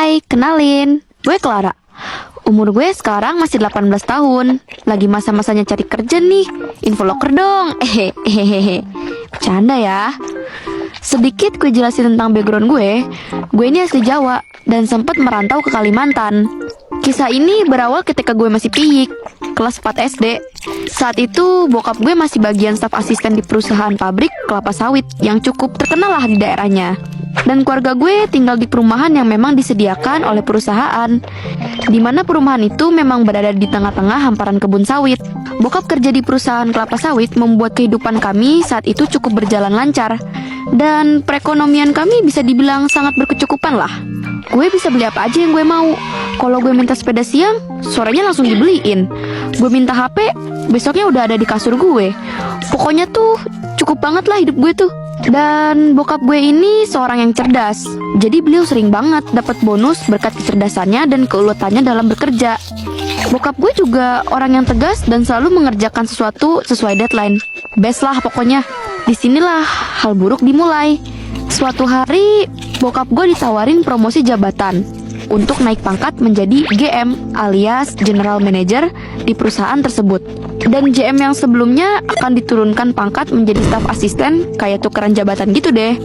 Hai, kenalin, gue Clara. Umur gue sekarang masih 18 tahun. Lagi masa-masanya cari kerja nih. Info loker dong. Hehehe. Bercanda ya. Sedikit gue jelasin tentang background gue. Gue ini asli Jawa dan sempat merantau ke Kalimantan. Kisah ini berawal ketika gue masih piyik, kelas 4 SD. Saat itu bokap gue masih bagian staf asisten di perusahaan pabrik kelapa sawit yang cukup terkenal lah di daerahnya. Dan keluarga gue tinggal di perumahan yang memang disediakan oleh perusahaan, di mana perumahan itu memang berada di tengah-tengah hamparan kebun sawit. Bokap kerja di perusahaan kelapa sawit membuat kehidupan kami saat itu cukup berjalan lancar, dan perekonomian kami bisa dibilang sangat berkecukupan lah. Gue bisa beli apa aja yang gue mau. Kalau gue minta sepeda siang, sorenya langsung dibeliin. Gue minta HP, besoknya udah ada di kasur gue. Pokoknya tuh cukup banget lah hidup gue tuh. Dan bokap gue ini seorang yang cerdas. Jadi beliau sering banget dapat bonus berkat kecerdasannya dan keuletannya dalam bekerja. Bokap gue juga orang yang tegas dan selalu mengerjakan sesuatu sesuai deadline. Best lah pokoknya. Disinilah hal buruk dimulai. Suatu hari bokap gue ditawarin promosi jabatan untuk naik pangkat menjadi GM alias General Manager di perusahaan tersebut. Dan GM yang sebelumnya akan diturunkan pangkat menjadi staf asisten, kayak tukeran jabatan gitu deh.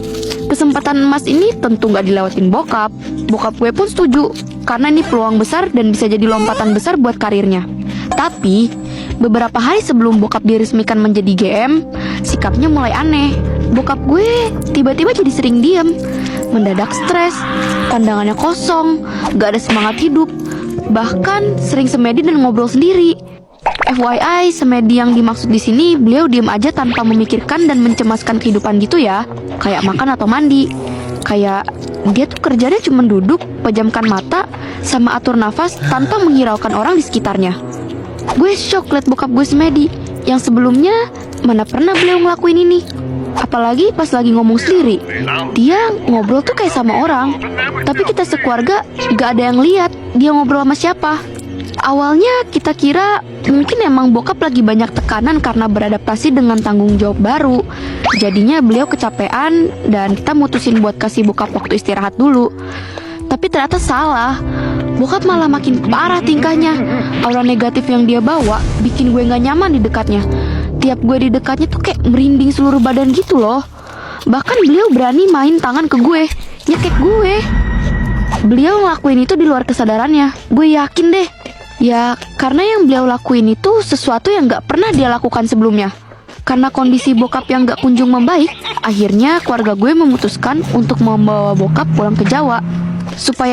Kesempatan emas ini tentu gak dilewatin bokap. Bokap gue pun setuju, karena ini peluang besar dan bisa jadi lompatan besar buat karirnya. Tapi, beberapa hari sebelum bokap diresmikan menjadi GM, sikapnya mulai aneh. Bokap gue tiba-tiba jadi sering diam, mendadak stres, pandangannya kosong, gak ada semangat hidup. Bahkan sering semedi dan ngobrol sendiri. FYI, semedi yang dimaksud di sini beliau diem aja tanpa memikirkan dan mencemaskan kehidupan gitu ya. Kayak makan atau mandi. Kayak dia tuh kerjanya cuma duduk, pejamkan mata, sama atur nafas tanpa menghiraukan orang di sekitarnya. Gue shock liat bokap gue semedi, yang sebelumnya mana pernah beliau ngelakuin ini. Apalagi pas lagi ngomong sendiri, dia ngobrol tuh kayak sama orang. Tapi kita sekeluarga gak ada yang lihat dia ngobrol sama siapa. Awalnya kita kira mungkin emang bokap lagi banyak tekanan karena beradaptasi dengan tanggung jawab baru. Jadinya beliau kecapean dan kita mutusin buat kasih bokap waktu istirahat dulu. Tapi ternyata salah. Bokap malah makin parah tingkahnya. Aura negatif yang dia bawa bikin gue gak nyaman di dekatnya. Tiap gue di dekatnya tuh kayak merinding seluruh badan gitu loh. Bahkan beliau berani main tangan ke gue, nyekek gue. Beliau ngelakuin itu di luar kesadarannya. Gue yakin deh. Ya, karena yang beliau lakuin itu sesuatu yang gak pernah dia lakukan sebelumnya. Karena kondisi bokap yang gak kunjung membaik, akhirnya keluarga gue memutuskan untuk membawa bokap pulang ke Jawa supaya